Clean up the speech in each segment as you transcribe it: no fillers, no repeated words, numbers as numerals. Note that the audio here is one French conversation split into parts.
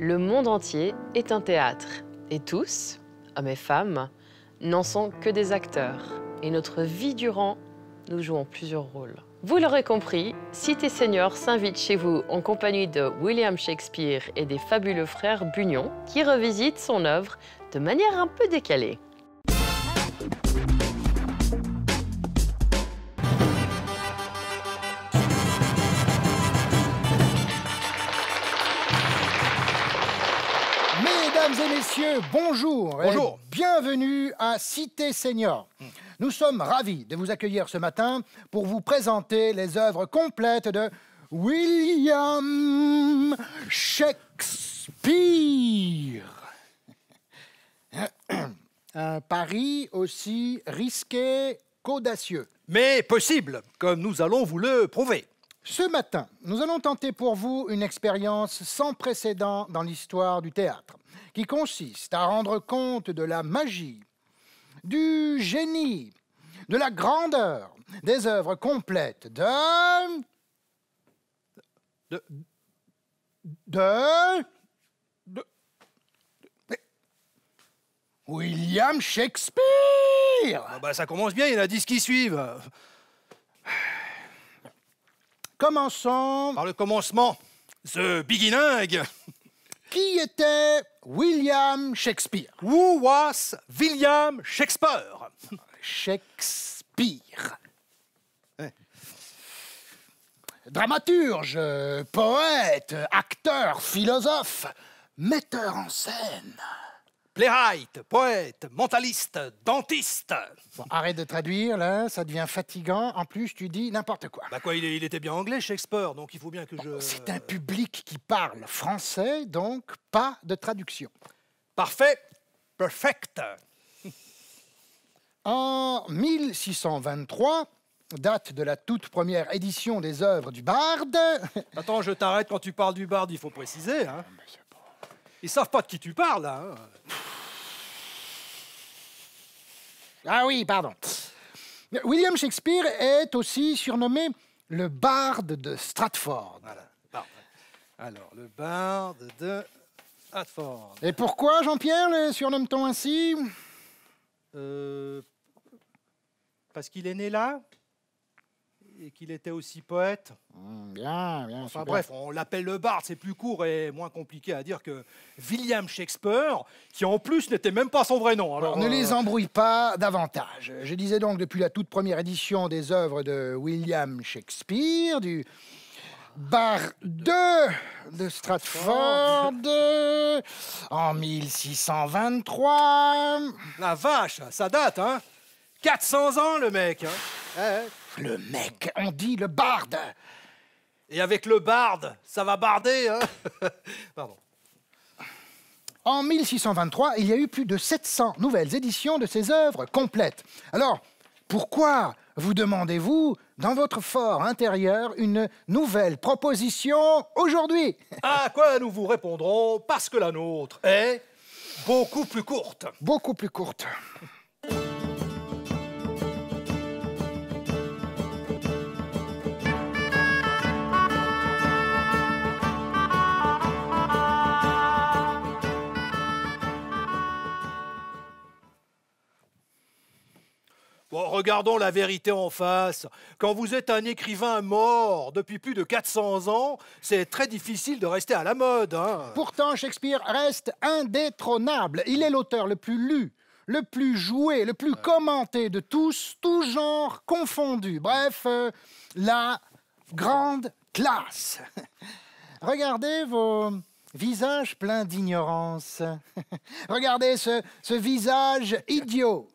Le monde entier est un théâtre. Et tous, hommes et femmes, n'en sont que des acteurs. Et notre vie durant, nous jouons plusieurs rôles. Vous l'aurez compris, Cité Senior s'invite chez vous en compagnie de William Shakespeare et des fabuleux frères Bugnon, qui revisitent son œuvre de manière un peu décalée. Mesdames et messieurs, bonjour. Bonjour. Et bienvenue à Cité Senior. Nous sommes ravis de vous accueillir ce matin pour vous présenter les œuvres complètes de William Shakespeare. Un pari aussi risqué qu'audacieux. Mais possible, comme nous allons vous le prouver. Ce matin, nous allons tenter pour vous une expérience sans précédent dans l'histoire du théâtre, qui consiste à rendre compte de la magie, du génie, de la grandeur des œuvres complètes de William Shakespeare. Ah bah ça commence bien, il y en a 10 qui suivent. Commençons. Par le commencement, The Beginning. Qui était William Shakespeare? Who was William Shakespeare? Shakespeare. Ouais. Dramaturge, poète, acteur, philosophe, metteur en scène. Playwright, poète, mentaliste, dentiste. Bon, arrête de traduire, là, ça devient fatigant. En plus, tu dis n'importe quoi. Bah quoi, il était bien anglais, Shakespeare, donc il faut bien que je... C'est un public qui parle français, donc pas de traduction. Parfait, perfect. En 1623, date de la toute première édition des œuvres du Barde. Attends, je t'arrête, quand tu parles du barde, il faut préciser. Hein. Ils savent pas de qui tu parles, là. Hein. Ah oui, pardon. William Shakespeare est aussi surnommé le barde de Stratford. Voilà. Bon. Alors, le barde de Stratford. Et pourquoi, Jean-Pierre, le surnomme-t-on ainsi? Parce qu'il est né là et qu'il était aussi poète. Bien, bien. Enfin super. bref, on l'appelle le barde, c'est plus court et moins compliqué à dire que William Shakespeare, qui en plus n'était même pas son vrai nom. Alors, Ne les embrouille pas davantage. Je disais donc depuis la toute première édition des œuvres de William Shakespeare, du barde de Stratford, en 1623. La vache, ça date, hein. 400 ans, le mec. Hein. Le mec, on dit le barde. Et avec le barde, ça va barder, hein. Pardon. En 1623, il y a eu plus de 700 nouvelles éditions de ses œuvres complètes. Alors, pourquoi, vous demandez-vous, dans votre fort intérieur, une nouvelle proposition aujourd'hui? À quoi nous vous répondrons, parce que la nôtre est beaucoup plus courte. Beaucoup plus courte. Bon, regardons la vérité en face. Quand vous êtes un écrivain mort depuis plus de 400 ans, c'est très difficile de rester à la mode. Hein. Pourtant, Shakespeare reste indétrônable. Il est l'auteur le plus lu, le plus joué, le plus commenté de tous, tous genres confondus. Bref, la grande classe. Regardez vos visages pleins d'ignorance. Regardez ce visage idiot.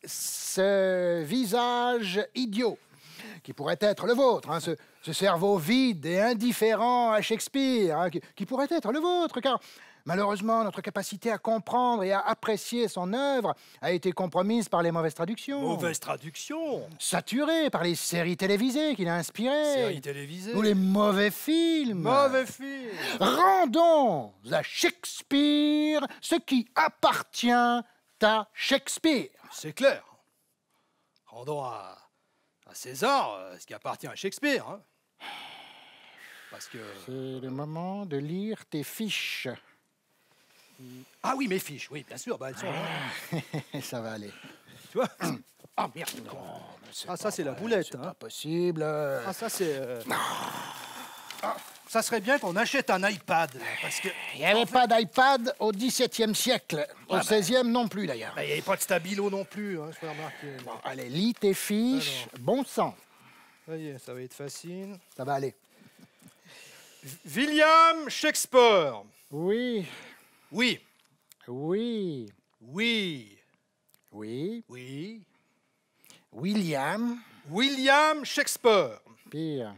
Ce visage idiot, qui pourrait être le vôtre, hein, ce cerveau vide et indifférent à Shakespeare, hein, qui pourrait être le vôtre, car malheureusement, notre capacité à comprendre et à apprécier son œuvre a été compromise par les mauvaises traductions. Mauvaise traduction. Saturée par les séries télévisées qu'il a inspirées. Série télévisée. Ou les mauvais films. Mauvais film. Rendons à Shakespeare ce qui appartient à Shakespeare. C'est clair. Rendons à César ce qui appartient à Shakespeare. Hein. parce que... C'est le moment de lire tes fiches. Ah oui, mes fiches, oui, bien sûr, bah, elles sont là. Ça va aller. Tu vois? Ah, merde. Ah, ça, c'est la boulette. C'est Hein. pas possible. Ah, ça, c'est... Ah, ça serait bien qu'on achète un iPad, parce que... Il n'y avait pas d'iPad au XVIIe siècle. Au XVIe non plus, d'ailleurs. Il n'y avait pas de stabilo non plus, hein, je peux remarquer. Bon, allez, lis tes fiches. Bon sang. Ça y est, ça va être facile. Ça va aller. William Shakespeare. Oui, Oui. oui, Oui. oui. Oui. William. William Shakespeare. Pire.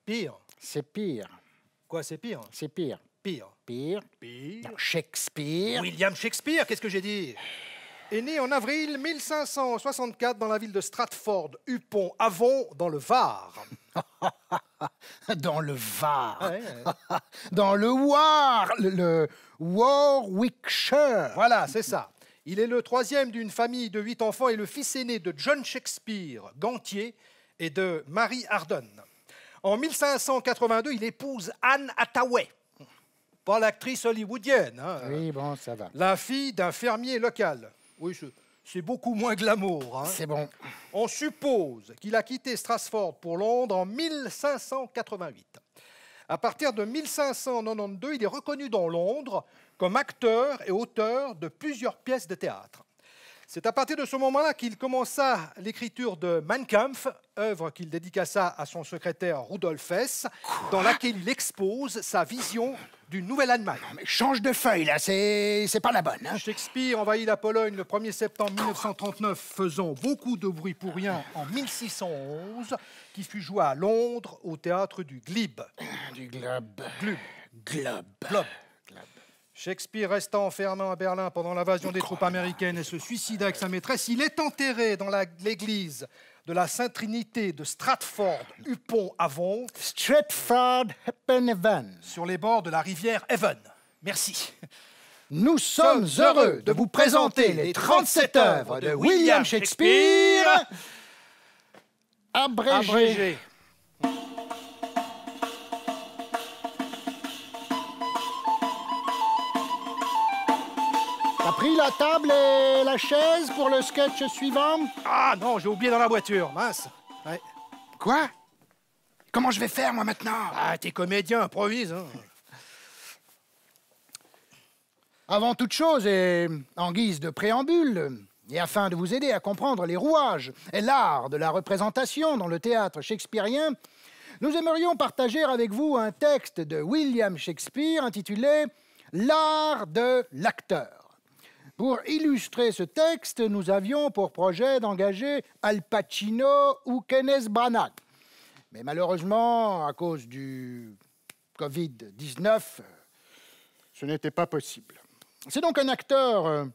Pire. C'est pire. Quoi, c'est pire? C'est pire. Pire. Pire. Pire. Shakespeare. William Shakespeare, qu'est-ce que j'ai dit? Est né en avril 1564 dans la ville de Stratford-upon-Avon, dans le Var. Dans le Var. Ouais, ouais. Dans le War. Le Warwickshire. Voilà, c'est ça. Il est le troisième d'une famille de 8 enfants et le fils aîné de John Shakespeare, Gantier, et de Mary Arden. En 1582, il épouse Anne Hathaway, pas l'actrice hollywoodienne, hein, Oui, bon, ça va. la fille d'un fermier local. Oui, c'est beaucoup moins glamour. Hein. C'est bon. On suppose qu'il a quitté Stratford pour Londres en 1588. À partir de 1592, il est reconnu dans Londres comme acteur et auteur de plusieurs pièces de théâtre. C'est à partir de ce moment-là qu'il commença l'écriture de Mein Kampf, œuvre qu'il dédicaça à son secrétaire Rudolf Hess, dans laquelle il expose sa vision d'une nouvelle Allemagne. Mais change de feuille, là, c'est pas la bonne. Hein? Shakespeare envahit la Pologne le 1er septembre 1939, faisant beaucoup de bruit pour rien en 1611, qui fut joué à Londres au théâtre du Glebe. Du globe. Glube. Globe. Globe. Shakespeare resta enfermé à Berlin pendant l'invasion des troupes américaines et se suicida avec sa maîtresse. Il est enterré dans l'église de la Sainte-Trinité de Stratford-upon-Avon, Stratford-upon-Avon. sur les bords de la rivière Avon. Merci. Nous sommes heureux de vous présenter les 37 œuvres de William Shakespeare, abrégées. Abrégé. T'as pris la table et la chaise pour le sketch suivant? Ah non, j'ai oublié dans la voiture, mince. Ouais. Quoi? Comment je vais faire, moi, maintenant? Ah, t'es comédien, improvise. Hein. Avant toute chose, et en guise de préambule, et afin de vous aider à comprendre les rouages et l'art de la représentation dans le théâtre shakespearien, nous aimerions partager avec vous un texte de William Shakespeare intitulé « L'art de l'acteur ». Pour illustrer ce texte, nous avions pour projet d'engager Al Pacino ou Kenneth Branagh. Mais malheureusement, à cause du Covid-19, ce n'était pas possible. C'est donc un acteur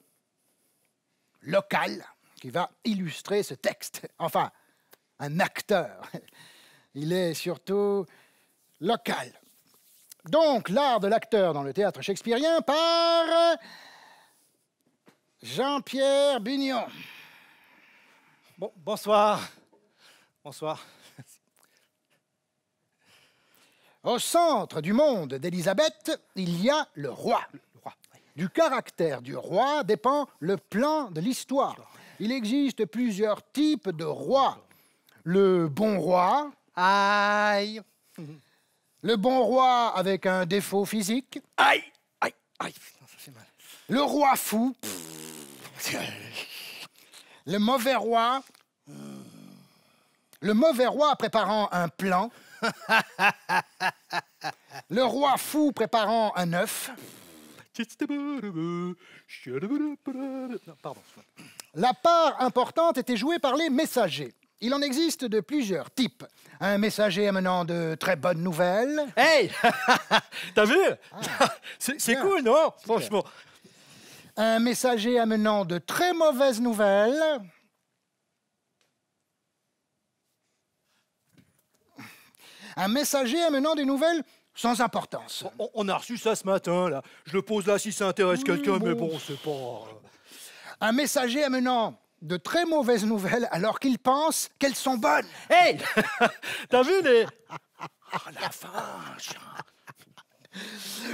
local qui va illustrer ce texte. Enfin, un acteur. Il est surtout local. Donc, l'art de l'acteur dans le théâtre shakespearien par Jean-Pierre Bugnon. Bon, bonsoir. Bonsoir. Au centre du monde d'Élisabeth, il y a le roi. Du caractère du roi dépend le plan de l'histoire. Il existe plusieurs types de rois. Le bon roi. Aïe. Le bon roi avec un défaut physique. Aïe. Aïe. Aïe. Putain, ça fait mal. Le roi fou. Le mauvais roi. Le mauvais roi préparant un plan. Le roi fou préparant un œuf. Non, pardon. La part importante était jouée par les messagers. Il en existe de plusieurs types. Un messager amenant de très bonnes nouvelles. Hey. T'as vu? C'est bien. cool, non? Franchement. Un messager amenant de très mauvaises nouvelles. Un messager amenant des nouvelles sans importance. On a reçu ça ce matin, là. Je le pose là si ça intéresse quelqu'un, mais bon, c'est pas... Un messager amenant de très mauvaises nouvelles alors qu'il pense qu'elles sont bonnes. Hey. T'as vu les... La vache.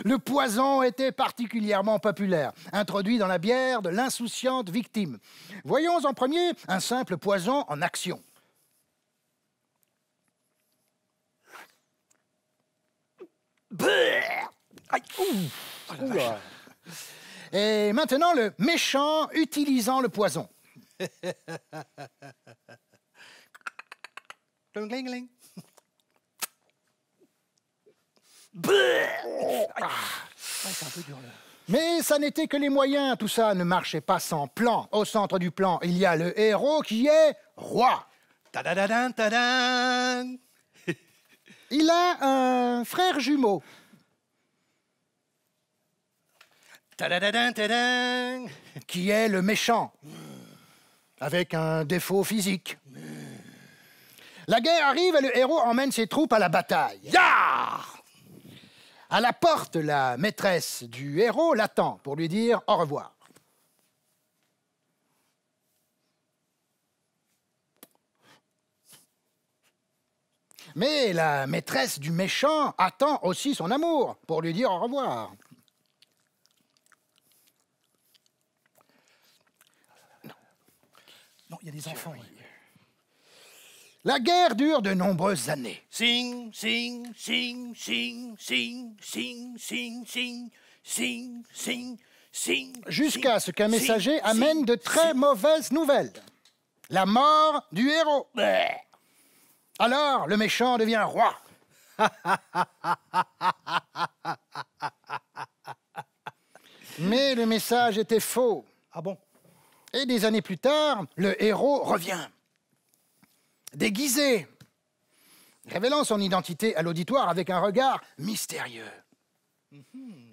Le poison était particulièrement populaire, introduit dans la bière de l'insouciante victime. Voyons en premier un simple poison en action. Et maintenant, le méchant utilisant le poison. Mais ça n'était que les moyens, tout ça ne marchait pas sans plan. Au centre du plan, il y a le héros qui est roi. Tadadadin, tadam. Il a un frère jumeau. Tadadadin, tadam. Qui est le méchant, avec un défaut physique. La guerre arrive et le héros emmène ses troupes à la bataille. Ya! À la porte, la maîtresse du héros l'attend pour lui dire au revoir. Mais la maîtresse du méchant attend aussi son amour pour lui dire au revoir. Non, il y a des enfants. La guerre dure de nombreuses années. Sing, sing, sing, sing, sing, sing, sing, sing, sing, sing, sing. Jusqu'à ce qu'un messager amène de très mauvaises nouvelles. La mort du héros. Alors, le méchant devient roi. Mais le message était faux. Ah bon? Et des années plus tard, le héros revient. Déguisé, révélant son identité à l'auditoire avec un regard mystérieux.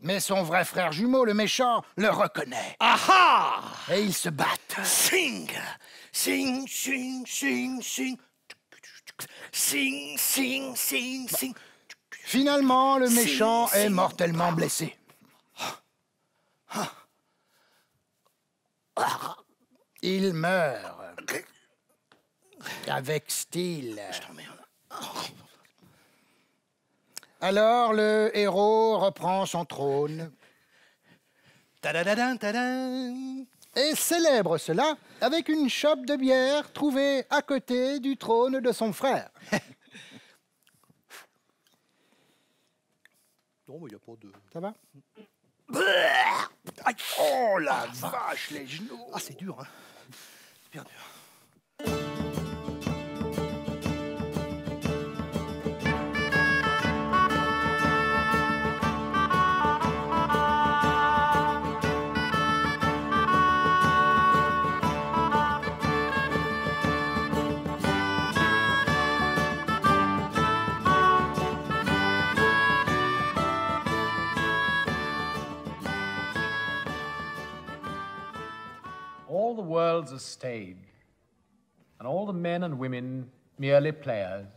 Mais son vrai frère jumeau, le méchant, le reconnaît. Aha! Et ils se battent. Sing, sing, sing, sing, sing. Sing, sing, sing, sing. Finalement, le méchant est mortellement blessé. Il meurt. Avec style. Alors le héros reprend son trône Tadadadin, tadam. et célèbre cela avec une chope de bière trouvée à côté du trône de son frère. Non, mais il n'y a pas de... Ça va? Aïe. Oh la vache, les genoux! Ah, c'est dur, hein. C'est bien dur. All the world's a stage, and all the men and women merely players.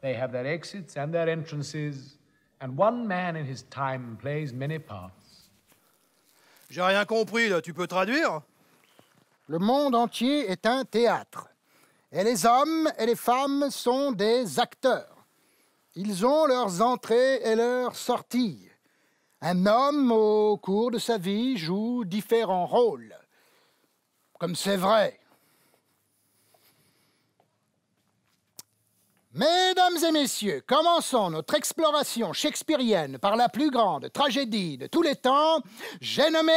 They have their exits and their entrances, and one man in his time plays many parts. J'ai rien compris, là. Tu peux traduire? Le monde entier est un théâtre. Et les hommes et les femmes sont des acteurs. Ils ont leurs entrées et leurs sorties. Un homme, au cours de sa vie, joue différents rôles. Comme c'est vrai. Mesdames et messieurs, commençons notre exploration shakespearienne par la plus grande tragédie de tous les temps. J'ai nommé...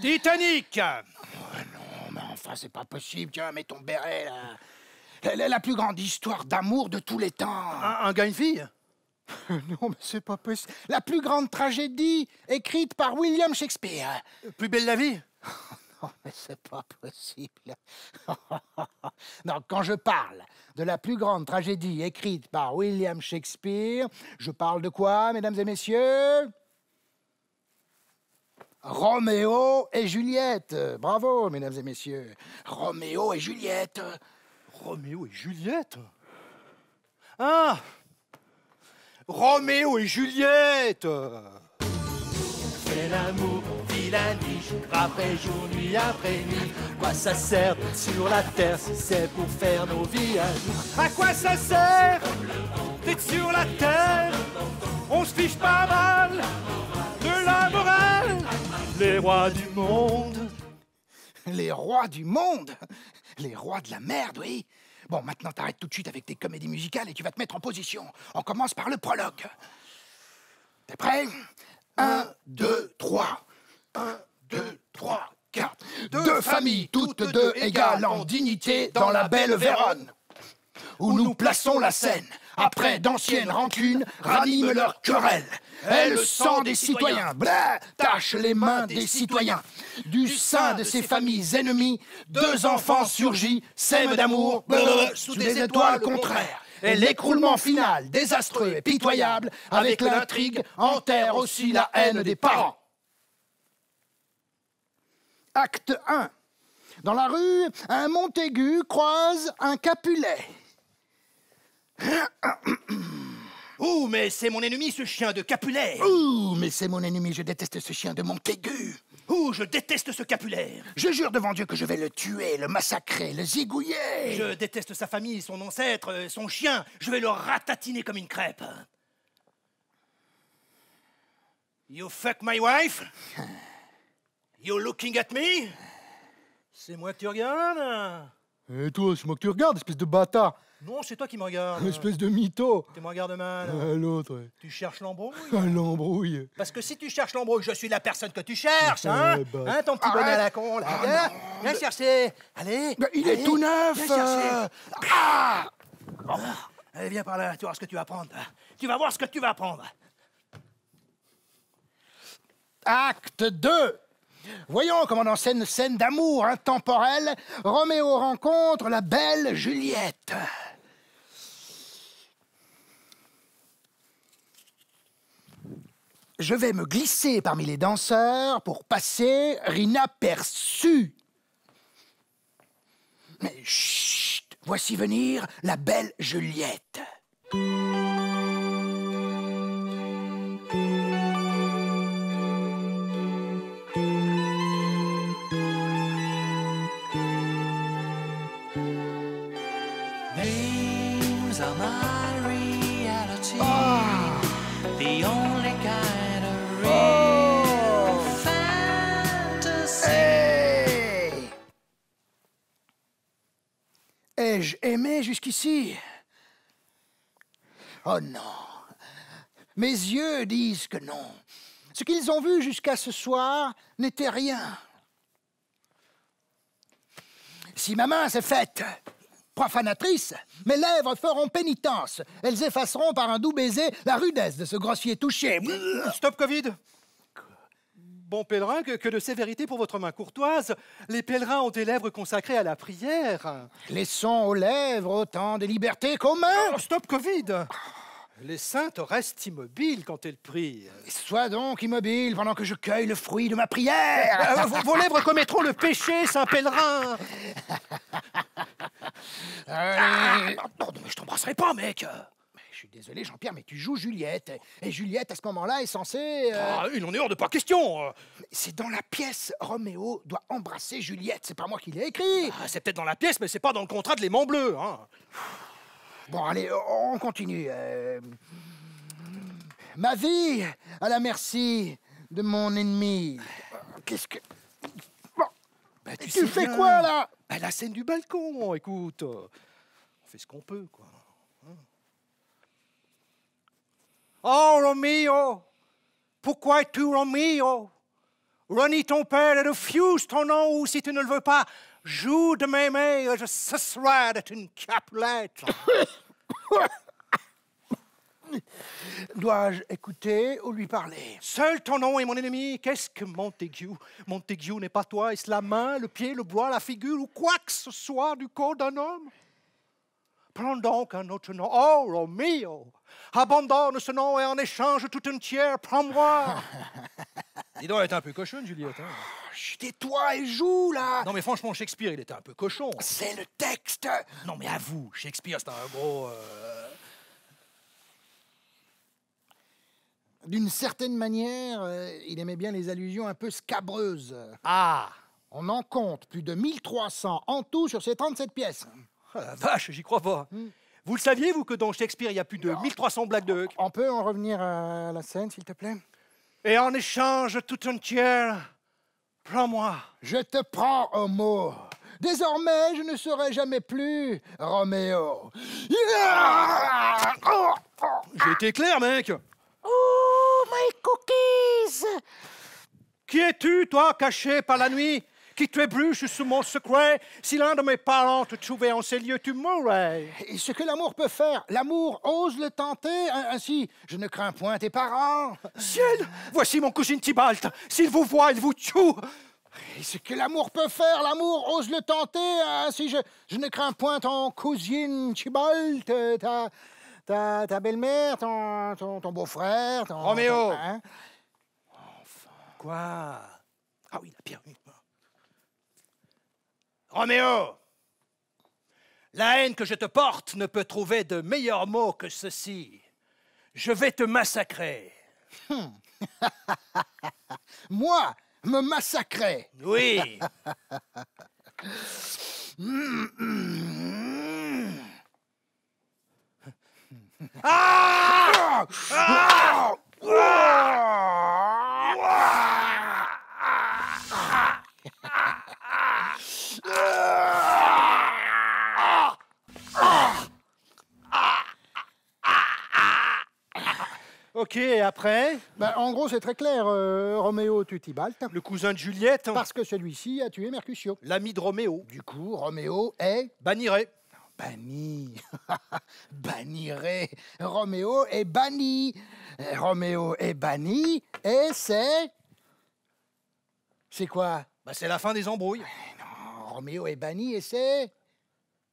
Titanic! Non, mais enfin, c'est pas possible. Tiens, mets ton béret, là. La plus grande histoire d'amour de tous les temps. Un gars, une fille? Non, mais c'est pas possible. La plus grande tragédie écrite par William Shakespeare. Plus belle la vie? Non, mais c'est pas possible. Non, quand je parle de la plus grande tragédie écrite par William Shakespeare, je parle de quoi, mesdames et messieurs? Roméo et Juliette. Bravo, mesdames et messieurs. Roméo et Juliette. Roméo et Juliette? Ah! Roméo et Juliette! Fait l'amour, vit la nuit, jour après jour, nuit après nuit. Quoi ça sert d'être sur la terre si c'est pour faire nos vies à nous? À quoi ça sert? Peut-être sur la terre, on se fiche pas mal de la morale. Les rois du monde. Les rois du monde? Les rois de la merde, oui. Bon, maintenant t'arrêtes tout de suite avec tes comédies musicales et tu vas te mettre en position. On commence par le prologue. T'es prêt? 1, 2, 3. 1, 2, 3, 4. Deux familles, toutes deux égales en dignité dans la belle Vérone, où nous plaçons la scène. Après d'anciennes rancunes raniment leur querelle. Et le sang des citoyens, blah, tache les mains des citoyens. Du sein de ces familles ennemies, deux enfants surgis, s'aiment d'amour, sous des étoiles contraires. Et l'écroulement final, désastreux et pitoyable, avec l'intrigue, enterre aussi la haine des parents. Acte 1. Dans la rue, un Montaigu croise un Capulet. Ouh, mais c'est mon ennemi, ce chien de Capulet. Ouh, mais c'est mon ennemi, je déteste ce chien de Montaigu. Ouh, je déteste ce Capulet. Je jure devant Dieu que je vais le tuer, le massacrer, le zigouiller. Je déteste sa famille, son ancêtre, son chien. Je vais le ratatiner comme une crêpe. You fuck my wife? You looking at me? C'est moi que tu regardes? Et toi, c'est moi que tu regardes, espèce de bâtard. Non, c'est toi qui me regardes. Espèce de mytho. Tu me regardes mal. L'autre, ouais. Tu cherches l'embrouille? L'embrouille. Parce que si tu cherches l'embrouille, je suis la personne que tu cherches, hein? bah. Hein, ton petit bonnet à la con, là. Viens chercher. Allez. Mais il est tout neuf. Viens chercher. Allez, viens par là, tu vas voir ce que tu vas prendre. Tu vas voir ce que tu vas prendre. Acte 2. Voyons comment dans cette scène d'amour intemporelle, Roméo rencontre la belle Juliette. Je vais me glisser parmi les danseurs pour passer inaperçu. Mais chut, voici venir la belle Juliette. Dreams are my reality. The only kind of real fantasy. Hey! Ai-je aimé jusqu'ici? Oh non. Mes yeux disent que non. Ce qu'ils ont vu jusqu'à ce soir n'était rien. Si ma main s'est faite profanatrice, mes lèvres feront pénitence. Elles effaceront par un doux baiser la rudesse de ce grossier touché. Stop Covid. Bon pèlerin, que de sévérité pour votre main courtoise. Les pèlerins ont des lèvres consacrées à la prière. Laissons aux lèvres autant de liberté qu'aux mains. Oh, stop Covid. Les saintes restent immobiles quand elles prient. Sois donc immobile pendant que je cueille le fruit de ma prière. Vos lèvres commettront le péché, saint pèlerin. Non, mais je t'embrasserai pas, mec. Je suis désolé, Jean-Pierre, mais tu joues Juliette. Et Juliette, à ce moment-là, est censée... Il en est hors de pas question. C'est dans la pièce, Roméo doit embrasser Juliette. C'est pas moi qui l'ai écrit. C'est peut-être dans la pièce, mais c'est pas dans le contrat de l'aimant bleu. Hein. Bon, allez, on continue. Ma vie à la merci de mon ennemi. Qu'est-ce que... Bon, tu fais bien. quoi, là? La scène du balcon, écoute. On fait ce qu'on peut, quoi. Oh, Roméo! Pourquoi es-tu Roméo? Renie ton père et refuse ton nom, ou si tu ne le veux pas, joue de m'aimer, je cesserai d'être une Capulette. Dois-je écouter ou lui parler? Seul ton nom est mon ennemi. Qu'est-ce que Montaigu? Montaigu n'est pas toi. Est-ce la main, le pied, le bras, la figure ou quoi que ce soit du corps d'un homme? Prends donc un autre nom. Oh, Roméo! Abandonne ce nom et en échange tout entière, prends-moi. Dis donc, elle était un peu cochonne, Juliette. Hein? Tais-toi et joue, là. Non, mais franchement, Shakespeare, il était un peu cochon. C'est le texte. Non, mais avoue, Shakespeare, c'était un gros... D'une certaine manière, il aimait bien les allusions un peu scabreuses. Ah! On en compte plus de 1300 en tout sur ces 37 pièces. Ah, la vache, j'y crois pas. Vous le saviez, vous, que dans Shakespeare, il y a plus de 1300 blagues de Huck? On peut en revenir à la scène, s'il te plaît? Et en échange tout entière, prends-moi. Je te prends au mot. Désormais, je ne serai jamais plus Roméo. J'ai été clair, mec. Oh, my cookies! Qui es-tu, toi, caché par la nuit, qui t'ébruche sous mon secret? Si l'un de mes parents te trouvait en ces lieux, tu mourrais. Et ce que l'amour peut faire, l'amour ose le tenter. Ainsi, je ne crains point tes parents. Ciel, voici mon cousin Tybalt. S'il vous voit, il vous tue. Et ce que l'amour peut faire, l'amour ose le tenter. Ainsi, je ne crains point ton cousine Tybalt, ta belle-mère, ton beau-frère, ton... Roméo. Hein? Quoi? Ah oui, la pierre. Roméo, la haine que je te porte ne peut trouver de meilleurs mots que ceci. Je vais te massacrer. Moi, me massacrer. Oui. Ah! Ah! Ok, et après? Ben, en gros, c'est très clair. Roméo tue Tybalt. Le cousin de Juliette, Parce que celui-ci a tué Mercutio. l'ami de Roméo, Du coup, Roméo est bannirait. banni. Bannirait. Roméo est banni. Roméo est banni. Et c'est... C'est quoi? Bah, c'est la fin des embrouilles. Roméo est banni et c'est...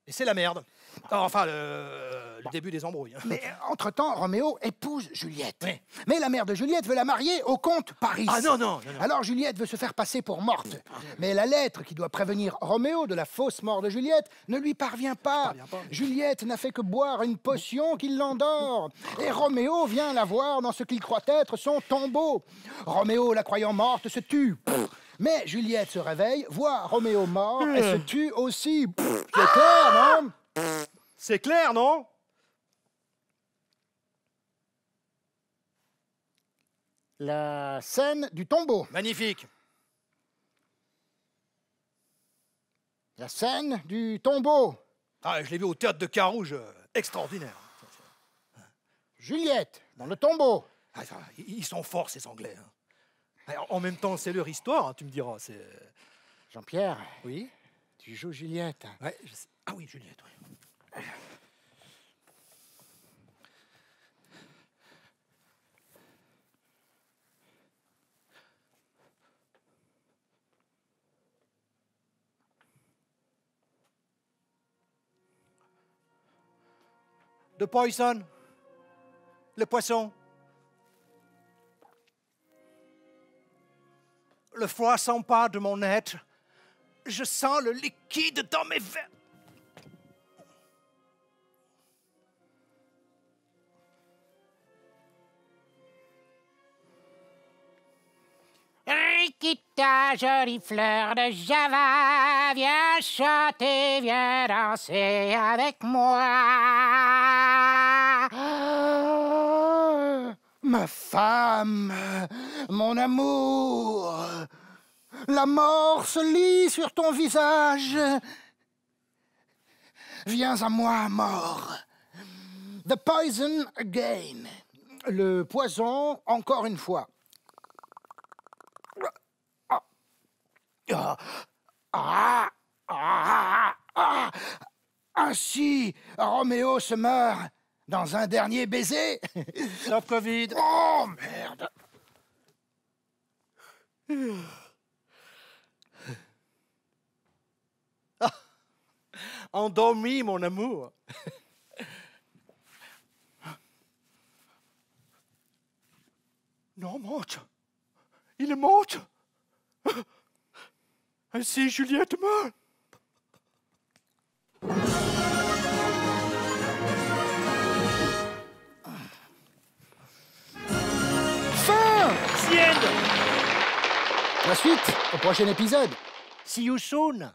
Et c'est la merde. Enfin, le début des embrouilles. Mais entre-temps, Roméo épouse Juliette. Oui. Mais la mère de Juliette veut la marier au comte Paris. Ah non, non, non, non. Alors Juliette veut se faire passer pour morte. Mais la lettre qui doit prévenir Roméo de la fausse mort de Juliette ne lui parvient pas. Juliette n'a fait que boire une potion qui l'endort. Et Roméo vient la voir dans ce qu'il croit être son tombeau. Roméo, la croyant morte, se tue. Mais Juliette se réveille, voit Roméo mort et se tue aussi. C'est clair, non? C'est clair, non? La scène du tombeau. Magnifique. La scène du tombeau. Ah, je l'ai vu au théâtre de Carouge. Extraordinaire. Juliette, dans le tombeau. Ah, ils sont forts, ces Anglais. Hein. Alors, en même temps, c'est leur histoire, hein, tu me diras. Jean-Pierre, Oui? tu joues Juliette. Ouais, je sais. Ah oui, Juliette, oui. The poison. Le poisson. Le froid s'empare de mon être. Je sens le liquide dans mes veines. Rikita, jolie fleur de Java, viens chanter, viens danser avec moi. Ma femme, mon amour, la mort se lit sur ton visage. Viens à moi, mort. The poison again. Le poison, encore une fois. Ainsi, Roméo se meurt dans un dernier baiser. Stop Covid. Oh, merde. Endormi, mon amour. Non, monte. Il est mort. Ainsi, Juliette meurt. Fin! The end. La suite, au prochain épisode. See you soon.